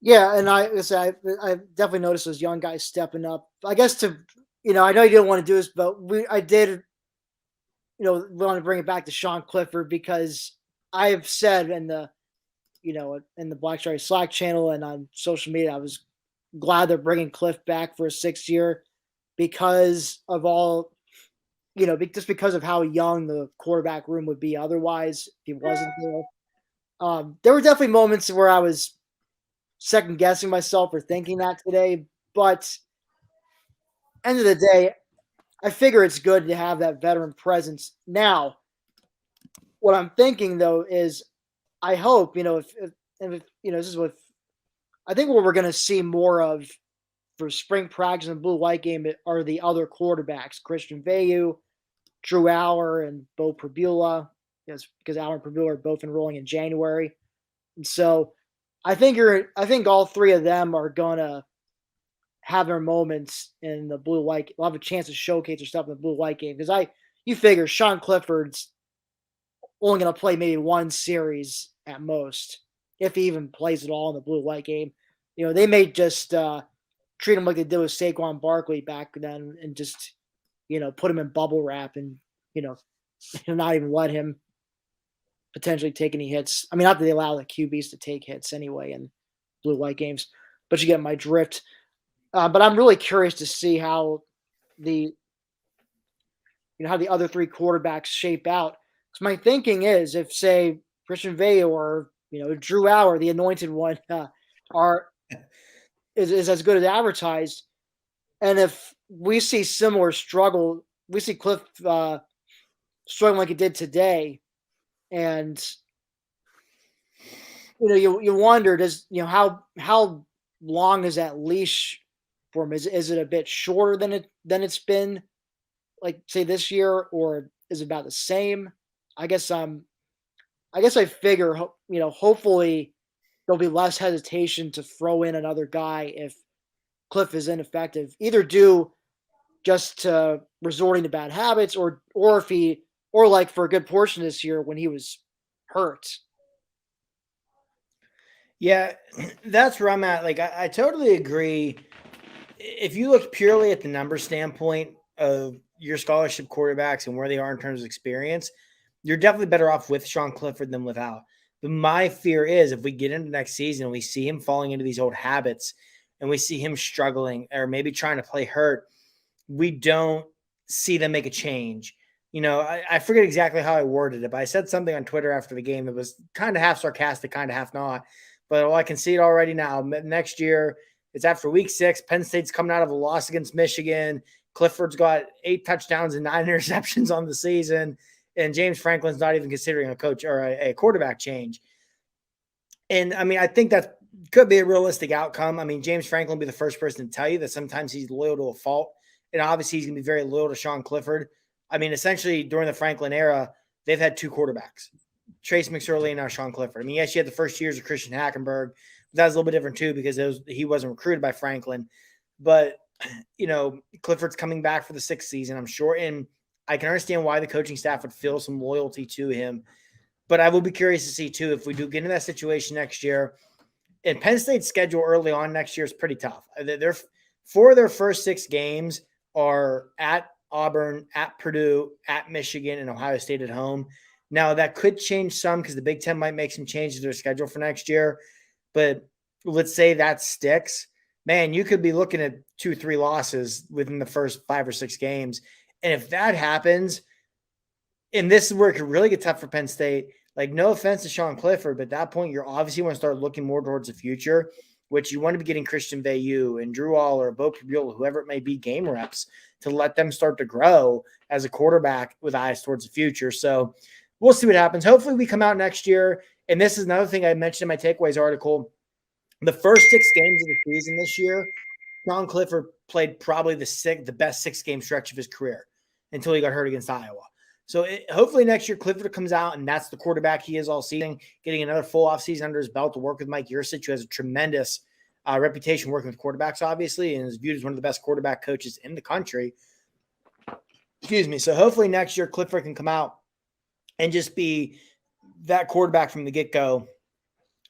Yeah, and I definitely noticed those young guys stepping up. I guess I know you didn't want to do this, but I did, want to bring it back to Sean Clifford because I have said in the Black Cherry Slack channel and on social media, I was glad they're bringing Cliff back for a 6th year because of all, just because of how young the quarterback room would be otherwise if he wasn't there. There were definitely moments where I was second guessing myself for thinking that today, but end of the day, I figure it's good to have that veteran presence. Now, what I'm thinking though is I hope, this is what I think what we're going to see more of for spring practice and blue white game are the other quarterbacks, Christian Veilleux, Drew Allar, and Bo Prabula, yes, because Allar and Prabula are both enrolling in January. And so I think all three of them are gonna have their moments in the blue white. Will have a chance to showcase their stuff in the blue white game because you figure Sean Clifford's only going to play maybe one series at most, if he even plays at all in the blue white game. They may just treat him like they did with Saquon Barkley back then and just, put him in bubble wrap and, you know, not even let him potentially take any hits. I mean, not that they allow the QBs to take hits anyway in blue white games, but you get my drift. But I'm really curious to see how the how the other three quarterbacks shape out. Because my thinking is, if say Christian Veilleux or Drew Allar, the anointed one, are is as good as advertised, and if we see similar struggle, we see Cliff struggling like he did today, and you wonder how long is that leash for him? Is it a bit shorter than it's been like say this year, or is it about the same? I guess I figure hopefully there'll be less hesitation to throw in another guy if Cliff is ineffective, either due just to resorting to bad habits or if he or like for a good portion this year when he was hurt. Yeah, that's where I'm at. Like, I totally agree. If you look purely at the number standpoint of your scholarship quarterbacks and where they are in terms of experience, you're definitely better off with Sean Clifford than without. But my fear is if we get into next season and we see him falling into these old habits and we see him struggling or maybe trying to play hurt, we don't see them make a change. I forget exactly how I worded it, but I said something on Twitter after the game that was kind of half sarcastic, kind of half not. But I can see it already now. Next year, it's after week 6. Penn State's coming out of a loss against Michigan. Clifford's got 8 touchdowns and 9 interceptions on the season. And James Franklin's not even considering a coach or a quarterback change. And I mean, I think that could be a realistic outcome. I mean, James Franklin will be the first person to tell you that sometimes he's loyal to a fault. And obviously he's going to be very loyal to Sean Clifford. I mean, essentially during the Franklin era, they've had 2 quarterbacks, Trace McSorley and now Sean Clifford. I mean, yes, you had the first years of Christian Hackenberg. But that was a little bit different too because he wasn't recruited by Franklin. But, Clifford's coming back for the 6th season, I'm sure. And I can understand why the coaching staff would feel some loyalty to him. But I will be curious to see, too, if we do get into that situation next year. And Penn State's schedule early on next year is pretty tough. They're 4 of their first 6 games are at Auburn, at Purdue, at Michigan, and Ohio State at home. Now, that could change some because the Big Ten might make some changes to their schedule for next year. But let's say that sticks. Man, you could be looking at 2-3 losses within the first 5 or 6 games. And if that happens, and this is where it could really get tough for Penn State, like no offense to Sean Clifford, but at that point, you're obviously want to start looking more towards the future, which you want to be getting Christian Veilleux and Drew Allar or Bo Prabula, whoever it may be, game reps to let them start to grow as a quarterback with eyes towards the future. So we'll see what happens. Hopefully we come out next year. And this is another thing I mentioned in my takeaways article. The first 6 games of the season this year, Sean Clifford played probably the best 6-game stretch of his career until he got hurt against Iowa. So hopefully next year Clifford comes out and that's the quarterback he is all season, getting another full offseason under his belt to work with Mike Yurcich, who has a tremendous reputation working with quarterbacks, obviously, and is viewed as one of the best quarterback coaches in the country. Excuse me. So hopefully next year Clifford can come out and just be that quarterback from the get-go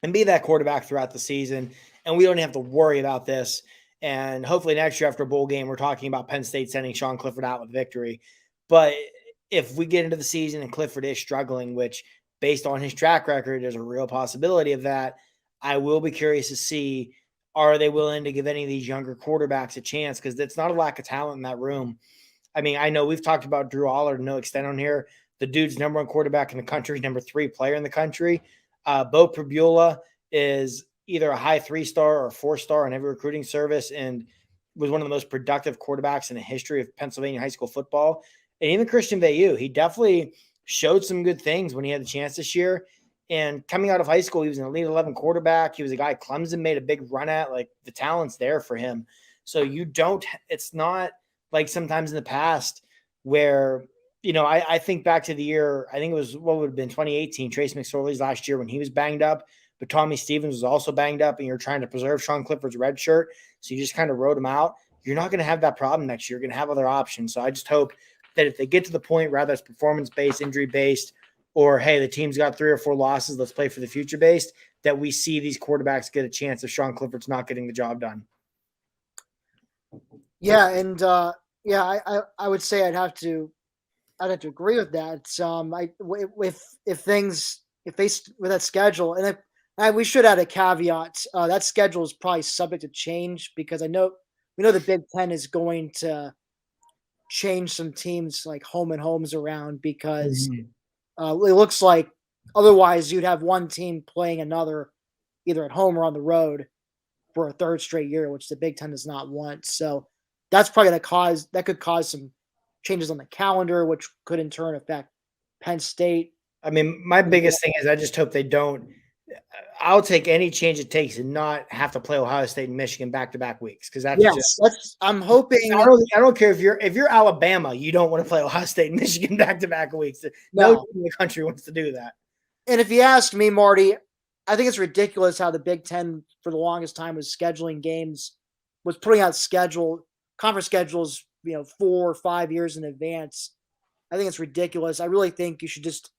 and be that quarterback throughout the season and we don't have to worry about this. And hopefully next year after a bowl game, we're talking about Penn State sending Sean Clifford out with victory. But if we get into the season and Clifford is struggling, which based on his track record, there's a real possibility of that, I will be curious to see, are they willing to give any of these younger quarterbacks a chance? Because it's not a lack of talent in that room. I mean, I know we've talked about Drew Allar to no extent on here. The dude's number one quarterback in the country, number 3 player in the country. Bo Pribula is either a high 3-star or 4-star on every recruiting service and was one of the most productive quarterbacks in the history of Pennsylvania high school football. And even Christian Veilleux, he definitely showed some good things when he had the chance this year. And coming out of high school, he was an Elite 11 quarterback. He was a guy Clemson made a big run at. Like, the talent's there for him. So it's not like sometimes in the past where, I think back to the year, I think it was what would have been 2018, Trace McSorley's last year when he was banged up, but Tommy Stevens was also banged up, and you're trying to preserve Sean Clifford's red shirt. So you just kind of wrote him out. You're not going to have that problem next year. You're going to have other options. So I just hope that if they get to the point, rather it's performance-based, injury-based, or, hey, the team's got 3 or 4 losses, let's play for the future-based, that we see these quarterbacks get a chance if Sean Clifford's not getting the job done. Yeah, and I would say I'd have to agree with that. With that schedule, and we should add a caveat. That schedule is probably subject to change because we know the Big Ten is going to change some teams like home and homes around because it looks like otherwise you'd have one team playing another either at home or on the road for a 3rd straight year, which the Big Ten does not want. So that's probably could cause some changes on the calendar, which could in turn affect Penn State. I mean, my biggest thing is I just hope they don't. I'll take any change it takes and not have to play Ohio State and Michigan back-to-back weeks because I'm hoping. I don't care if you're Alabama, you don't want to play Ohio State and Michigan back-to-back weeks. No team in the country wants to do that. And if you ask me, Marty, I think it's ridiculous how the Big Ten for the longest time was scheduling games, was putting out conference schedules, 4 or 5 years in advance. I think it's ridiculous. I really think you should just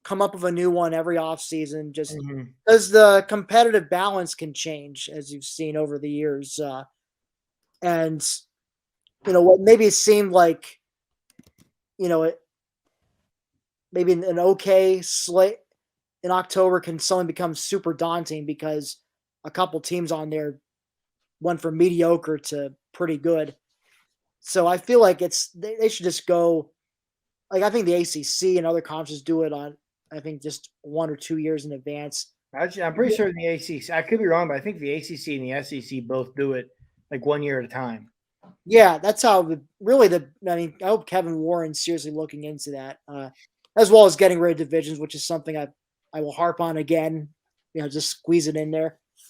come up with a new one every offseason just because the competitive balance can change, as you've seen over the years. And, what maybe it seemed like, maybe an okay slate in October can suddenly become super daunting because a couple teams on there went from mediocre to pretty good. So I feel like they should just go. Like, I think the ACC and other conferences do it on, I think, just 1 or 2 years in advance. Actually, I'm pretty sure the ACC, I could be wrong, but I think the ACC and the SEC both do it like 1 year at a time. Yeah, that's how I hope Kevin Warren's seriously looking into that, as well as getting rid of divisions, which is something I will harp on again, just squeeze it in there.